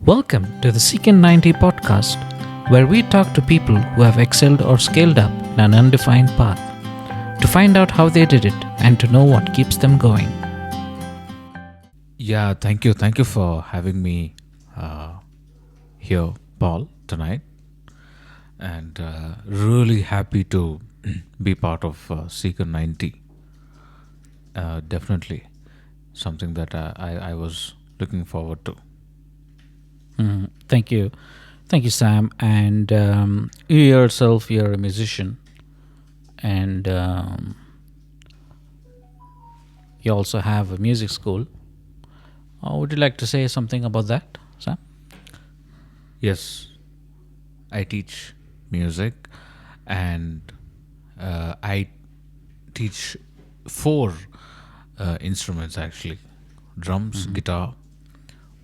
Welcome to the Second 90 podcast, where we talk to people who have excelled or scaled up in an undefined path to find out how they did it and to know what keeps them going. Yeah, thank you. Thank you for having me here, Paul, tonight. And really happy to be part of Seeker 90. Definitely something that I was looking forward to. Thank you. Thank you, Sam. And you yourself, you're a musician. And you also have a music school. Would you like to say something about that, Sam? Yes, I teach music and I teach four instruments actually: drums, guitar,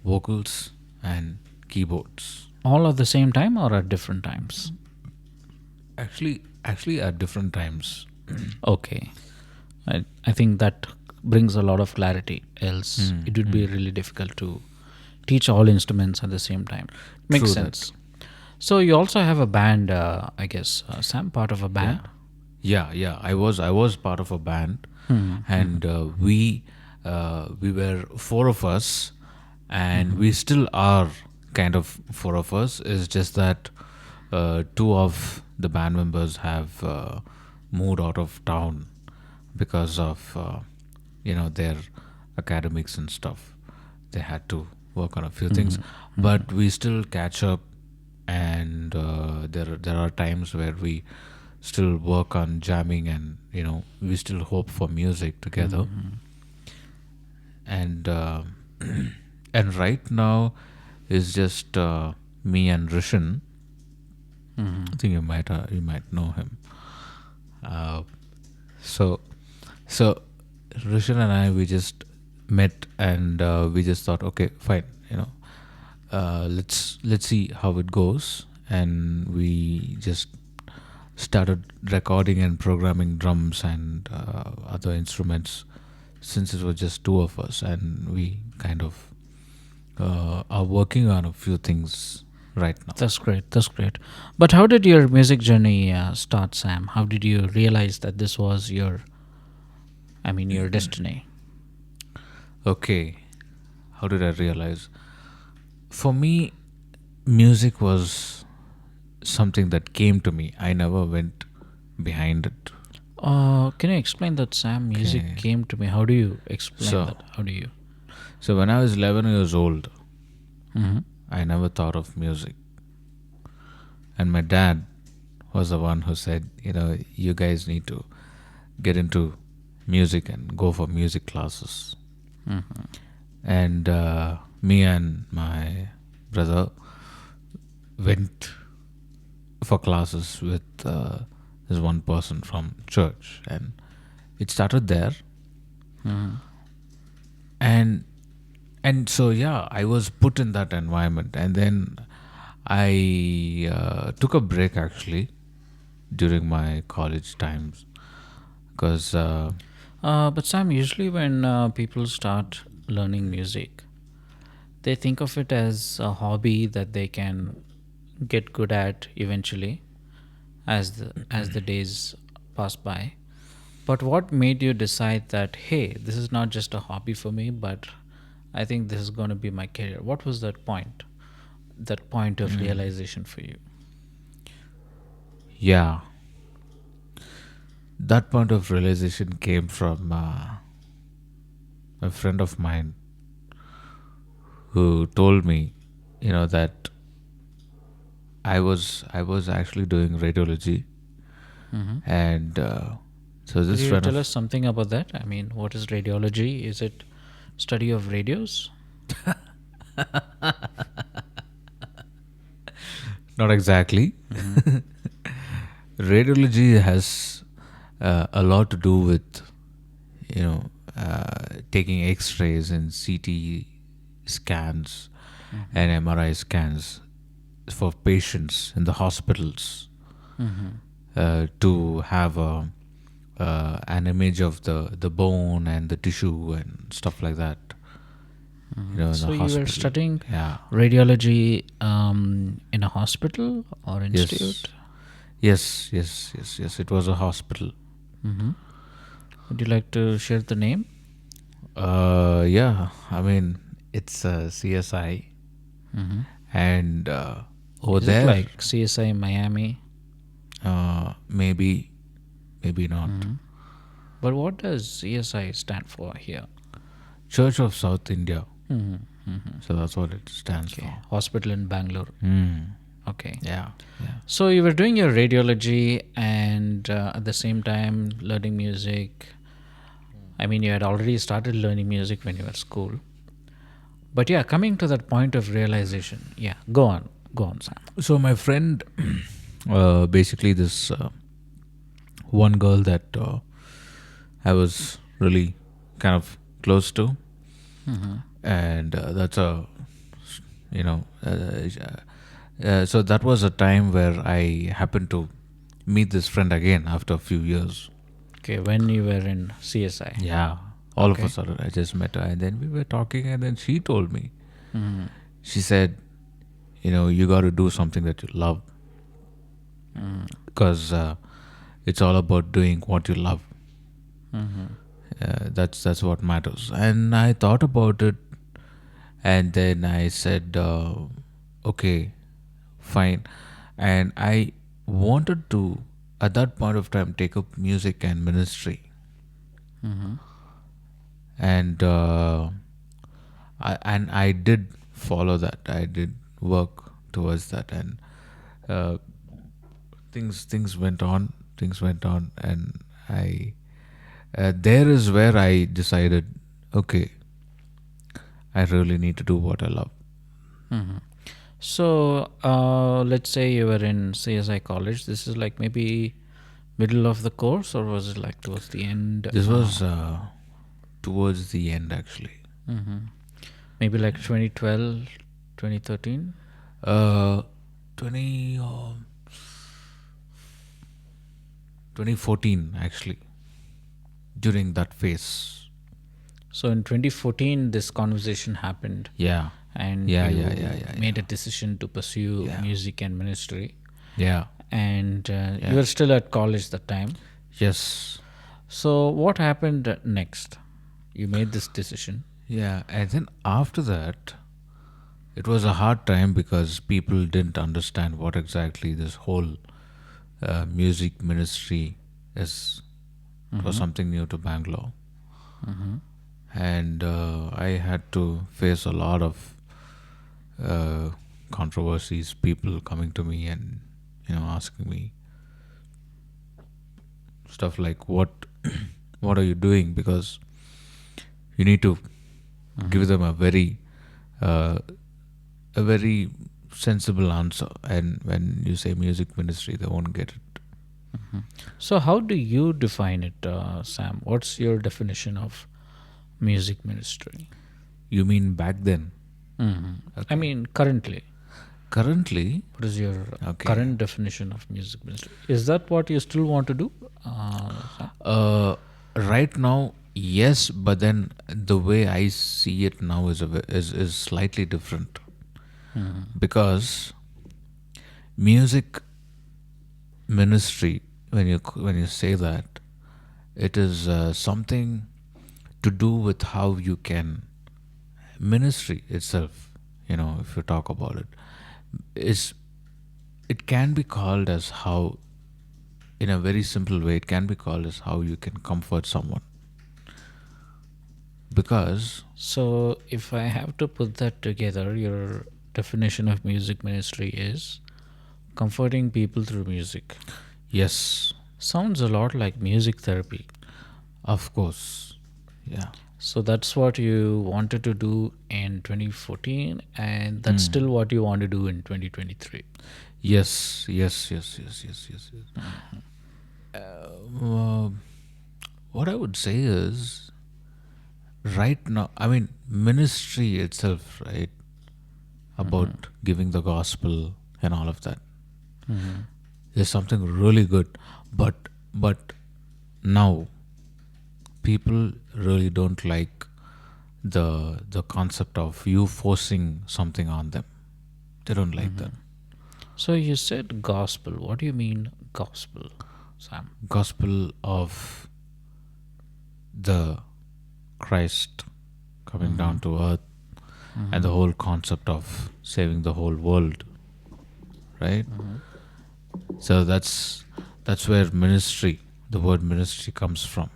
vocals, and keyboards. All at the same time or at different times? Actually, at different times. Okay. I think that brings a lot of clarity. Else, it would be really difficult to teach all instruments at the same time. Makes True that. sense. So you also have a band, I guess. Sam, part of a band. Yeah. I was part of a band, and we were four of us, and we still are kind of four of us. It's just that two of the band members have moved out of town because of their academics and stuff. They had to work on a few things, but we still catch up, and there are times where we still work on jamming, and we still hope for music together. And and right now is just me and Rishan. I think you might know him. Uh, so so Rishan and I, we just met, and we just thought, okay, fine, let's see how it goes, and we just started recording and programming drums and other instruments, since it was just two of us, and we kind of are working on a few things right now. That's great. That's great. But how did your music journey start, Sam? How did you realize that this was your destiny? Okay, how did I realize? For me, music was something that came to me. I never went behind it. Can you explain that, Sam? Music Okay. came to me. How do you explain So- that? How do you? So when I was 11 years old, Mhm. I never thought of music. And my dad was the one who said, you guys need to get into music and go for music classes. And me and my brother went for classes with this one person from church, and it started there. And so yeah, I was put in that environment, and then I took a break actually during my college times, because But Sam, usually when people start learning music, they think of it as a hobby that they can get good at eventually as the days pass by. But what made you decide that, hey, this is not just a hobby for me, but I think this is going to be my career? What was that point? That point of realization for you? yeah, that point of realization came from a friend of mine who told me, that I was actually doing radiology, and so Could this you friend tell of us something about that? I mean, what is radiology? Is it study of radios? not exactly. Radiology has a lot to do with taking X-rays and CT scans and MRI scans for patients in the hospitals, to have an image of the bone and the tissue and stuff like that. in the So you were hospital. studying Yeah. radiology in a hospital or Yes. institute? Yes. It was a hospital. Mm-hmm. Would you like to share the name? Yeah. I mean, it's CSI, Mm-hmm. and over Is it there, like CSI Miami? maybe, maybe not. Mm-hmm. But what does CSI stand for here? Church of South India. Mm-hmm. Mm-hmm. So that's what it stands Okay, for. hospital in Bangalore. Hmm. Okay. Yeah. Yeah. So you were doing your radiology and at the same time learning music. I mean, you had already started learning music when you were at school. But yeah, coming to that point of realization, yeah, go on, Sam. So my friend, basically this one girl that I was really kind of close to, Mm-hmm. and that's a, you know, so that was a time where I happened to meet this friend again after a few years. Okay, when you were in CSI. Yeah, all of a Okay. sudden I just met her, and then we were talking, and then she told me, Mm-hmm. she said, you got to do something that you love, Mm-hmm. because it's all about doing what you love. Mm-hmm. That's what matters. And I thought about it, and then I said, okay, fine. And I wanted to, at that point of time, take up music and ministry. Mm-hmm. And I did follow that. I did work towards that, and uh, things went on. Things went on, and I there is where I decided, okay, I really need to do what I love. Mm-hmm. So let's say you were in CSI college. This is like maybe middle of the course, or was it like towards the end? This was towards the end, actually. Mm-hmm. Maybe like 2012, 2013. Uh, 2014, actually, during that phase. So in 2014, this conversation happened, Yeah. and Yeah, you yeah, yeah, yeah, made yeah. a decision to pursue Yeah. music and ministry. Yeah. And Yeah. you were still at college that time. Yes. So what happened next? You made this decision. Yeah. And then after that, it was a hard time because people didn't understand what exactly this whole music ministry is. It was something new to Bangalore. Mm-hmm. And I had to face a lot of uh, controversies, people coming to me and asking me stuff like, what what are you doing, because you need to give them uh, a very sensible answer, and when you say music ministry, they won't get it. So how do you define it, Sam? What's your definition of music ministry? You mean back then? Mm-hmm. I Okay. mean, currently, Currently, what is your okay. current definition of music ministry? Is that what you still want to do, Sam? Right now, yes, but then the way I see it now is slightly different, Mm-hmm. because music ministry, when you say that, it is something to do with how you can ministry itself. If you talk about it, is it can be called as how, in a very simple way, it can be called as how you can comfort someone, because So, if I have to put that together, your definition of music ministry is comforting people through music. yes, Sounds a lot like music therapy. of course, yeah. So, that's what you wanted to do in 2014, and that's still what you want to do in 2023. Yes. Uh, what I would say is, right now, I mean, ministry itself, right, about giving the gospel and all of that, Mm-hmm. is something really good. But now people really don't like the concept of you forcing something on them. They don't like that. So you said gospel. What do you mean gospel, Sam? Gospel of the Christ coming down to earth, and the whole concept of saving the whole world, right? So that's where ministry, the word ministry, comes from.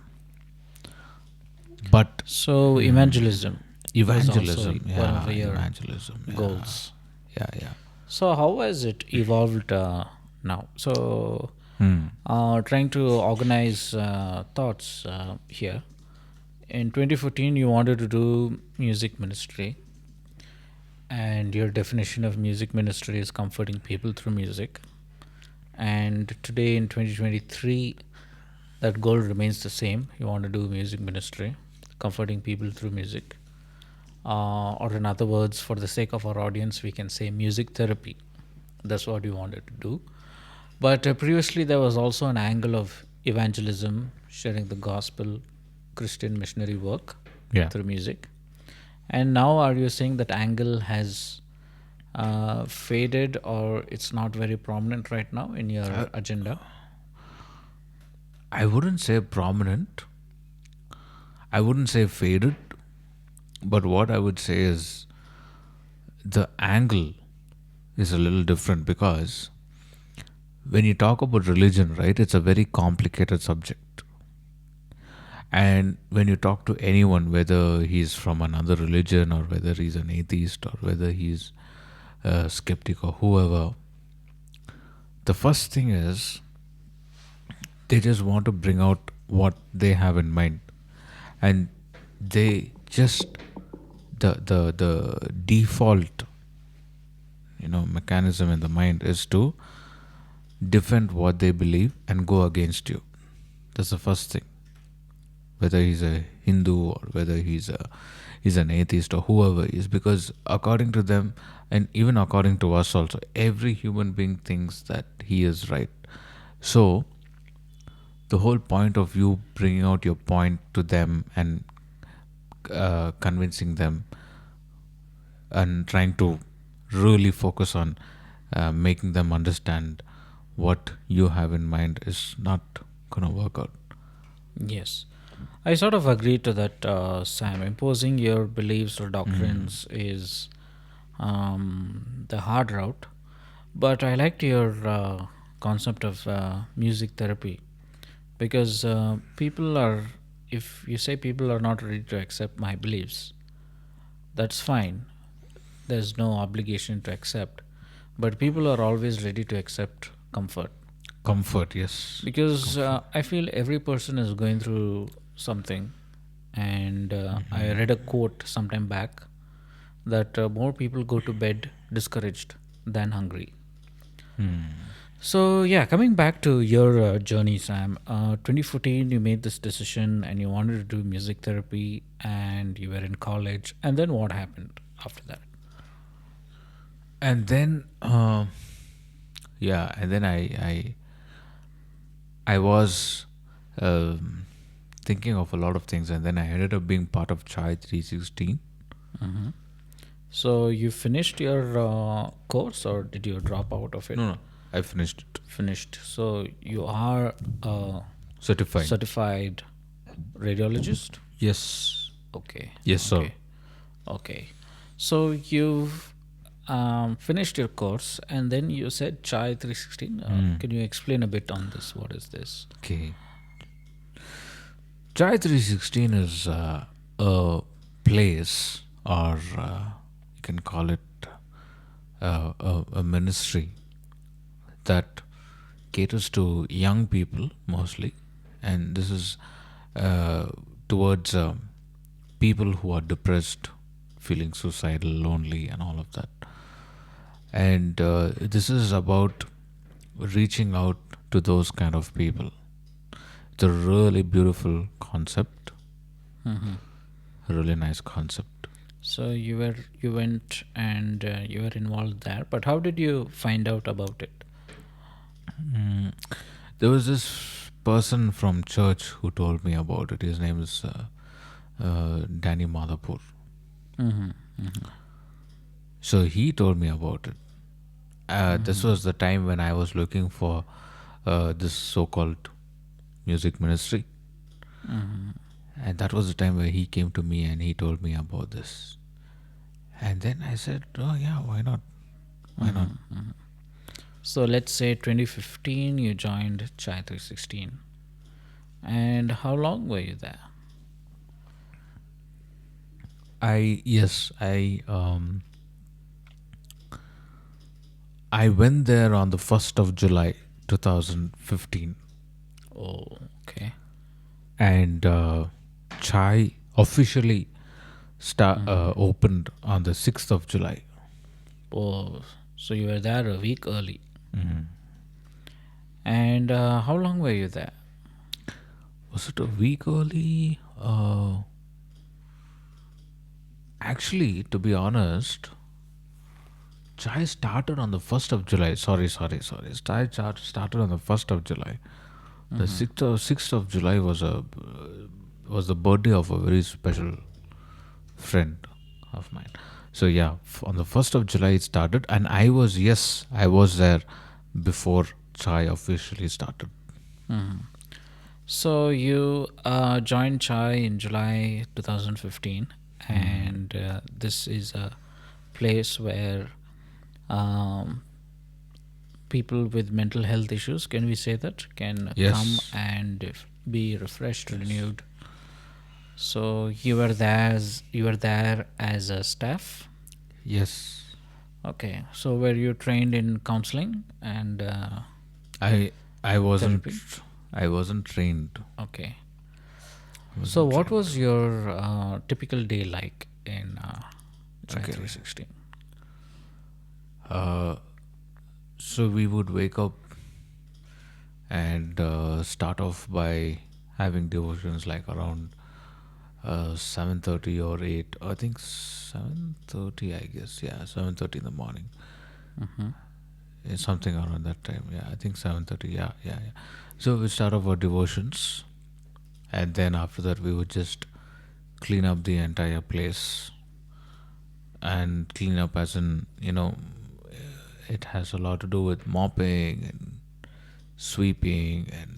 But So evangelism was also evangelism, one of yeah, your evangelism, yeah, goals. yeah. So how has it evolved now? So Hmm. trying to organize thoughts here. In 2014, you wanted to do music ministry, and your definition of music ministry is comforting people through music. And today in 2023, that goal remains the same. You want to do music ministry, comforting people through music. Or in other words, for the sake of our audience, we can say music therapy. That's what you wanted to do. But previously, there was also an angle of evangelism, sharing the gospel, Christian missionary work Yeah. through music. And now, are you saying that angle has faded, or it's not very prominent right now in your agenda? I wouldn't say prominent. I wouldn't say faded. But what I would say is the angle is a little different, because when you talk about religion, right, it's a very complicated subject. And when you talk to anyone, whether he's from another religion or whether he's an atheist or whether he's a skeptic or whoever, the first thing is they just want to bring out what they have in mind. And they just, the default mechanism in the mind is to defend what they believe and go against you. That's the first thing. Whether he's a Hindu or whether he's an atheist or whoever he is, because according to them, and even according to us also, every human being thinks that he is right. So the whole point of you bringing out your point to them and convincing them and trying to really focus on making them understand what you have in mind is not going to work out. Yes. I sort of agree to that, Sam. Imposing your beliefs or doctrines is the hard route. But I liked your concept of music therapy, because people are, if you say people are not ready to accept my beliefs, that's fine. There's no obligation to accept. But people are always ready to accept comfort, Comfort, yes. because I feel every person is going through something. And I read a quote sometime back that more people go to bed discouraged than hungry. So yeah, coming back to your journey, Sam. 2014, you made this decision and you wanted to do music therapy, and you were in college. And then what happened after that? And then and then I was thinking of a lot of things, and then I ended up being part of Chai 316. So you finished your course, or did you drop out of it? No, I finished it. Finished. So you are a Certified. certified radiologist. Yes. Okay. Yes, sir. Okay. Okay. So you've finished your course, and then you said Chai 316. Can you explain a bit on this? What is this? Okay. Chai 316 is a place, or you can call it a ministry that caters to young people mostly. And this is towards people who are depressed, feeling suicidal, lonely, and all of that. And this is about reaching out to those kind of people. It's a really beautiful concept, a really nice concept. So you went and you were involved there, but how did you find out about it? There was this person from church who told me about it. His name is Danny Madhapur. Mm-hmm. So he told me about it. This was the time when I was looking for this so-called music ministry, Mm-hmm. and that was the time where he came to me and he told me about this. And then I said, "Oh yeah, why not? Why not?" Mm-hmm. So let's say 2015 you joined Chai 316. And how long were you there? I went there on the 1st of July 2015, Oh, okay. and Chai officially opened on the 6th of July. Oh, so you were there a week early. And how long were you there? Was it a week early? Actually, to be honest, Chai started on the 1st of July. Sorry. Started on the 1st of July. The sixth of July was the birthday of a very special friend of mine. So yeah, on the 1st of July it started, and I was there before Chai officially started. So you joined Chai in July 2015, and this is a place where um, people with mental health issues, can we say that, can come Yes, and be refreshed, yes, renewed. So you were there as a staff. yes. Okay. So were you trained in counseling and I I wasn't therapy? I wasn't trained. Okay. I So wasn't what trained. was your typical day like in Chai Okay. 316? Uh, so we would wake up and start off by having devotions like around 7:30 or 8. I think 7:30. I guess, yeah, 7:30 in the morning. Mm-hmm. Something around that time. Yeah, I think 7:30. Yeah. So we start off our devotions, and then after that we would just clean up the entire place. And clean up, as in, it has a lot to do with mopping and sweeping and,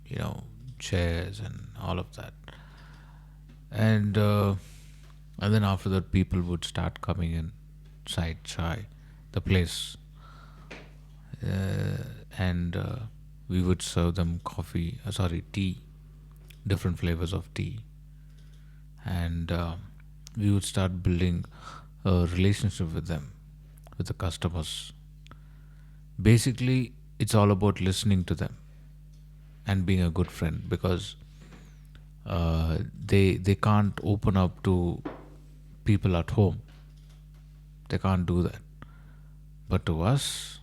you know chairs and all of that. And and then after that people would start coming inside Chai, the place, and we would serve them coffee, sorry, tea, different flavors of tea. And we would start building a relationship with them, with the customers. Basically, it's all about listening to them and being a good friend, because they can't open up to people at home. They can't do that. But to us,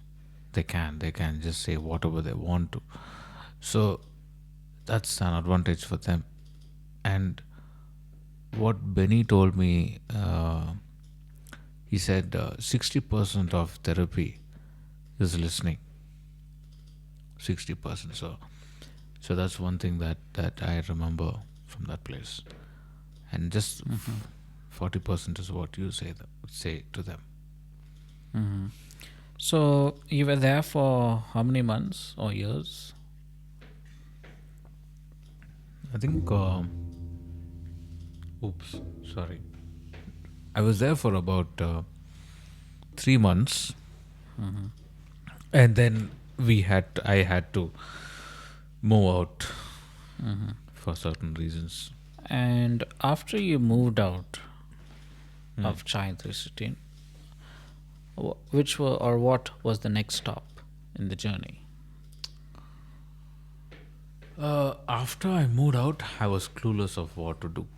they can just say whatever they want to. So that's an advantage for them. And what Benny told me, he said 60% of therapy is listening. 60%. So that's one thing that I remember from that place. And just 40% is what you say to them. Mm-hmm. So you were there for how many months or years? I think, oops, sorry. I was there for about 3 months, Mm-hmm. and then I had to move out Mm-hmm. for certain reasons. And after you moved out Hmm. of Chai 316, which were or what was the next stop in the journey? After I moved out, I was clueless of what to do.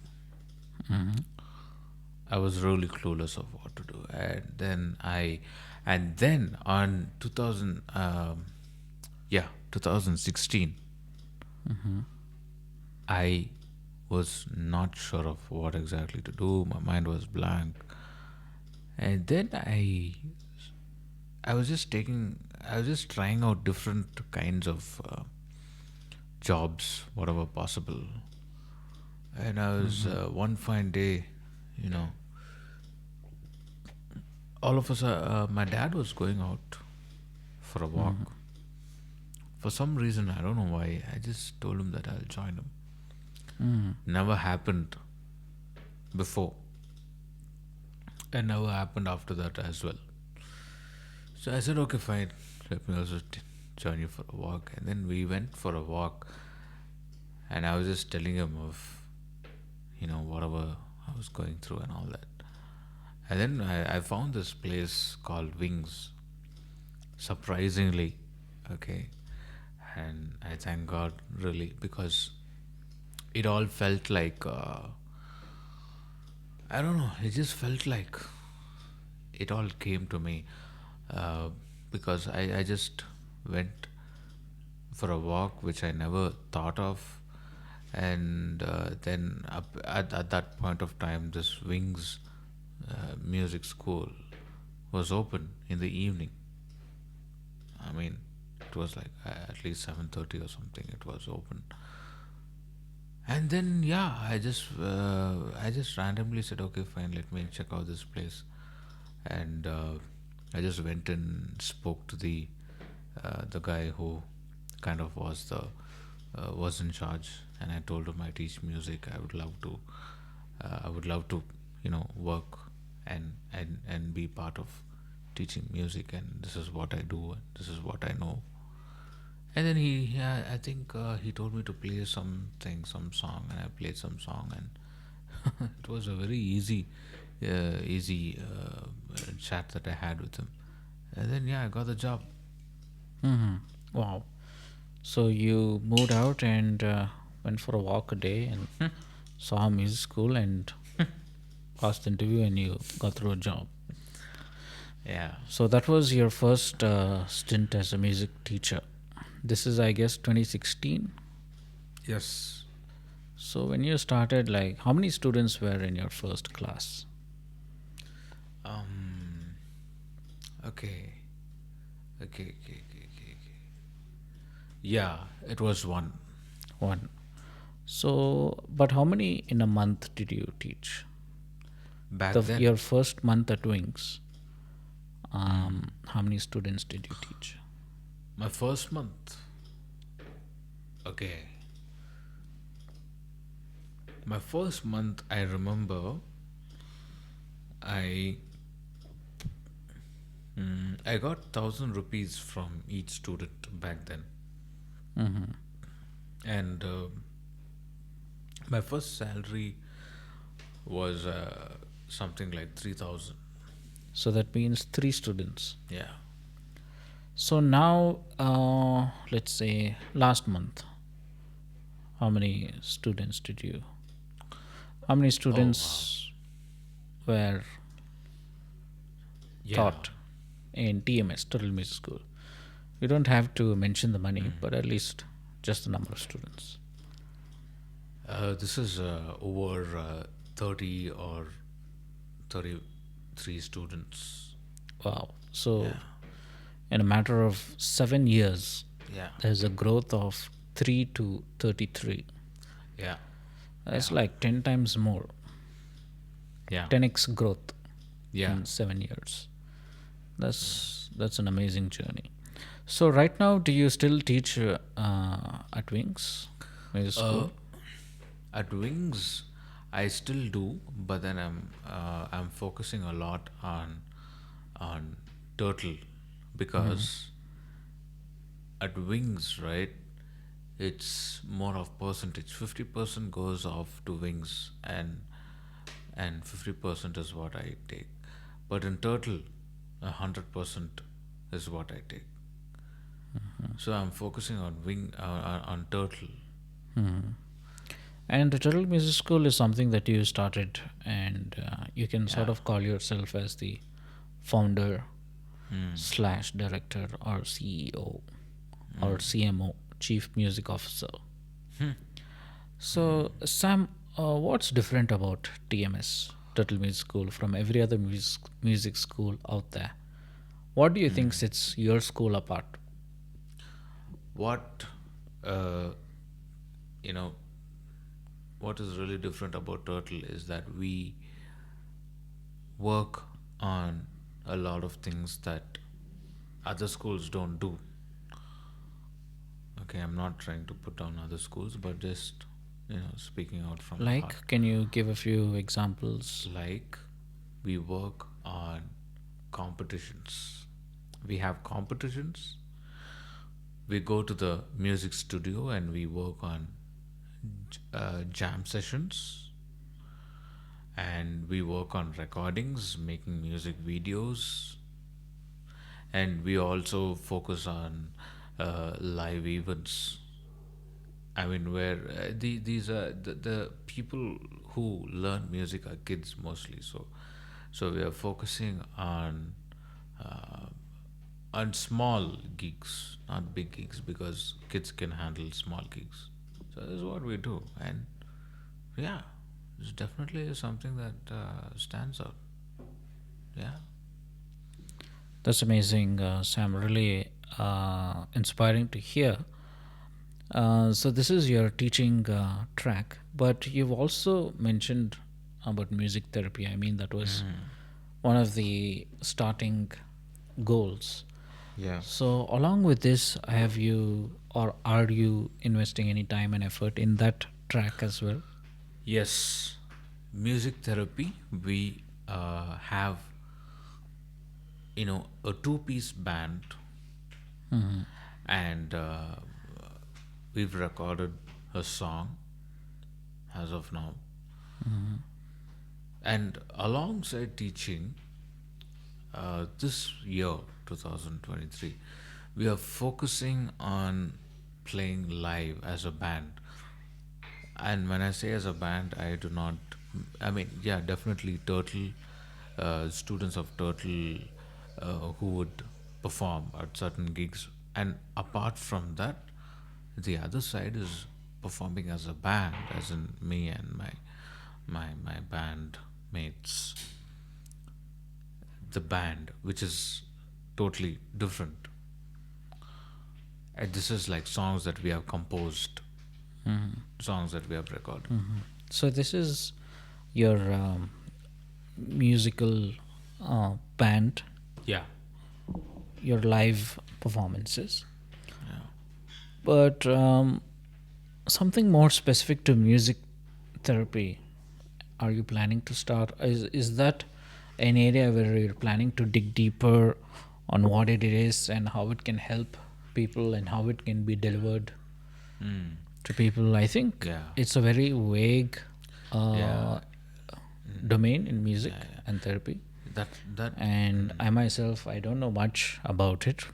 Mm-hmm. I was really clueless of what to do, and then on 2016, Mm-hmm. I was not sure of what exactly to do. My mind was blank, and then I was just trying out different kinds of jobs, whatever possible. And I was one fine day, you know, all of us, my dad was going out for a walk. For some reason, I don't know why, I just told him that I'll join him. Never happened before, and never happened after that as well. So I said, okay, fine, let me also join you for a walk. And then we went for a walk, and I was just telling him of, whatever I was going through and all that. And then I found this place called Wings, surprisingly, okay. And I thank God really, because it all felt like, I don't know, it just felt like it all came to me, uh, because I just went for a walk which I never thought of. And then at that point of time, this Wings music school was open in the evening. I mean, it was like at least 7:30 or something. It was open, and then yeah, I just randomly said, okay, fine, let me check out this place. And I just went and spoke to the guy who kind of was in charge, and I told him I teach music. I would love to work and be part of teaching music, and this is what I do, and this is what I know. And then I think he told me to play some song, and I played some song, and it was a very easy chat that I had with him. And then yeah, I got the job. Wow. So you moved out and went for a walk a day and saw a music school and passed the interview and you got through a job. Yeah. So that was your first stint as a music teacher. This is, I guess, 2016. Yes. So when you started, like, how many students were in your first class? Um. Okay. Okay. Yeah, it was one. One. So, but how many in a month did you teach? Back then. Your first month at Wings, how many students did you teach? My first month. Okay. My first month, I remember, I I got 1,000 rupees from each student back then. And my first salary was something like 3,000. So that means three students. Yeah. So now, let's say last month, how many students did you? How many Oh wow. students were Yeah. taught in TMS, Total Music School? You don't have to mention the money, but at least just the number of students. This is over 30 or 33 students. Wow. So Yeah. in a matter of 7 years, Yeah. there's a growth of 3 to 33. Yeah. That's like 10 times more, Yeah. 10x growth Yeah. in 7 years. That's an amazing journey. So right now, do you still teach at Wings Music School? At Wings, I still do, but then I'm focusing a lot on Turtle, because at Wings, right, it's more of percentage. 50% goes off to Wings, and 50% is what I take. But in Turtle, 100% is what I take. So I'm focusing on on Turtle. And the Total Music School is something that you started, and you can sort Yeah. of call yourself as the founder slash director or CEO or CMO, Chief Music Officer. So, Sam, what's different about TMS, Total Music School, from every other music school out there? What do you think sets your school apart? What uh, you know what is really different about Turtle is that we work on a lot of things that other schools don't do. Okay, I'm not trying to put down other schools, but just, speaking out from the heart. Like, can you give a few examples? Like, we work on competitions. We have competitions. We go to the music studio and we work on jam sessions, and we work on recordings, making music videos, and we also focus on live events. I mean, where these are the people who learn music are kids mostly. So we are focusing uh, on small gigs, not big gigs, because kids can handle small gigs. So this is what we do, and yeah, it's definitely something that stands out. Yeah. That's amazing, Sam. Really inspiring to hear. So this is your teaching track, but you've also mentioned about music therapy. I mean, that was one of the starting goals. Yeah. So along with this, have you or are you investing any time and effort in that track as well? Yes, music therapy. We have, a two-piece band, and we've recorded a song as of now. And alongside teaching, this year, 2023, we are focusing on playing live as a band. And when I say as a band, I do not, I mean, yeah, definitely Turtle, students of Turtle who would perform at certain gigs. And apart from that, the other side is performing as a band, as in me and my band mates. The band, which is totally different. And this is like songs that we have composed, songs that we have recorded. So this is your musical band, Yeah. your live performances. Yeah. But something more specific to music therapy, are you planning to start? Is that an area where you're planning to dig deeper on what it is and how it can help people and how it can be delivered Mm. to people? I think Yeah. it's a very vague Yeah. domain in music Yeah. Yeah. and therapy. That. And I myself, I don't know much about it,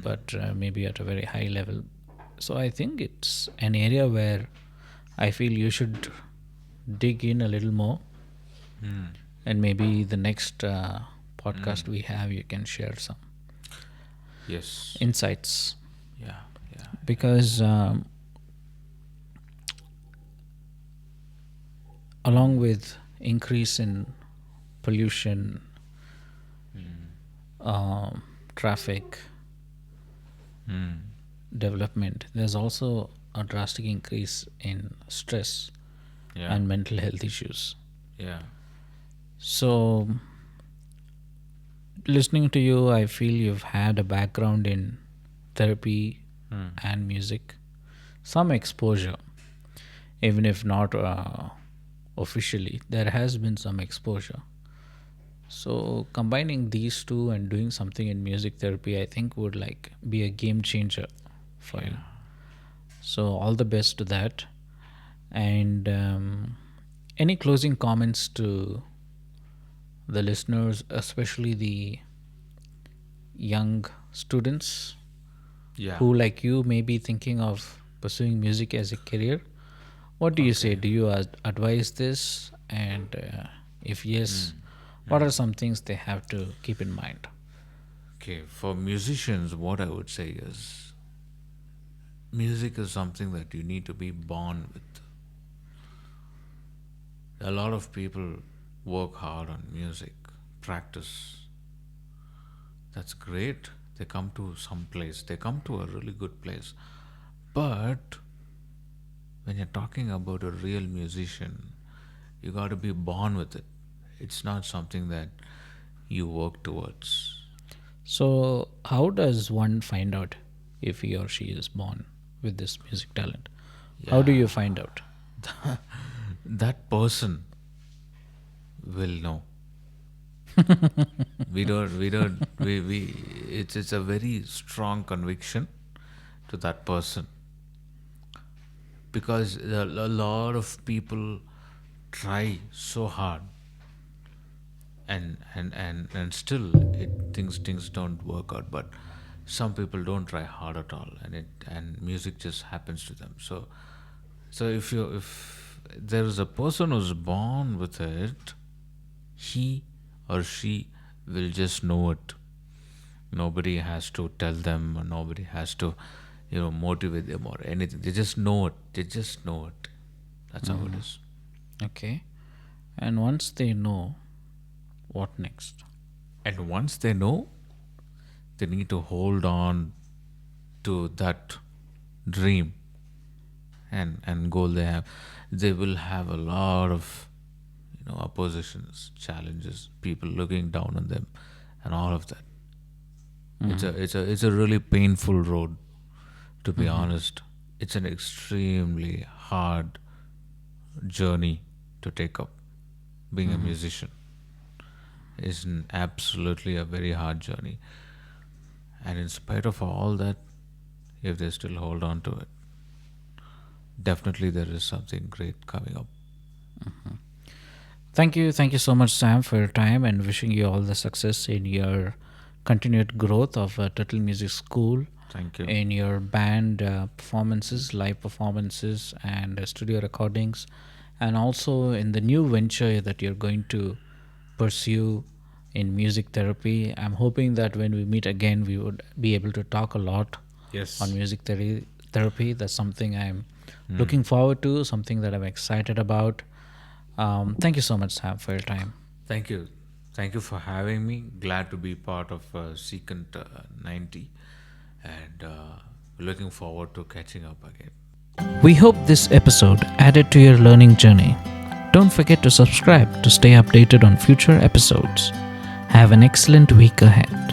but maybe at a very high level. So I think it's an area where I feel you should dig in a little more, and maybe the next podcast we have, you can share some Yes. insights, Yeah. Yeah. because along with increase in pollution, traffic Mm. development, there's also a drastic increase in stress Yeah. and mental health issues. Yeah. So, listening to you, I feel you've had a background in therapy and music, some exposure, even if not officially, there has been some exposure. So, combining these two and doing something in music therapy, I think would like be a game changer for you. So, all the best to that. And any closing comments to the listeners, especially the young students Yeah. who, like you, may be thinking of pursuing music as a career? What do you say? Okay. Do you advise this? And if yes, what are some things they have to keep in mind? Okay. For musicians, what I would say is music is something that you need to be born with. A lot of people work hard on music, practice. That's great. They come to some place, they come to a really good place. But when you're talking about a real musician, you got to be born with it. It's not something that you work towards. So, how does one find out if he or she is born with this music talent? How do Yeah, you find out? that person will know. We it's a very strong conviction to that person, because a lot of people try so hard, and still things don't work out. But some people don't try hard at all, and music just happens to them. So if there is a person who's born with it, he or she will just know it. Nobody has to tell them, or nobody has to motivate them or anything. They just know it. They just know it. That's how it is. Okay. And once they know, what next? And once they know, they need to hold on to that dream and goal they have. They will have a lot of oppositions, challenges, people looking down on them, and all of that. It's a really painful road, to be honest. It's an extremely hard journey to take up. Being a musician is absolutely a very hard journey, and in spite of all that, if they still hold on to it, definitely there is something great coming up. Thank you so much, Sam, for your time, and wishing you all the success in your continued growth of Turtle Music School, Thank you. in your band performances, live performances, and studio recordings, and also in the new venture that you're going to pursue in music therapy. I'm hoping that when we meet again, we would be able to talk a lot Yes. on music therapy. That's something I'm looking forward to, something that I'm excited about. Thank you so much, Sam, for your time. Thank you. Thank you for having me. Glad to be part of Secant 90, and looking forward to catching up again. We hope this episode added to your learning journey. Don't forget to subscribe to stay updated on future episodes. Have an excellent week ahead.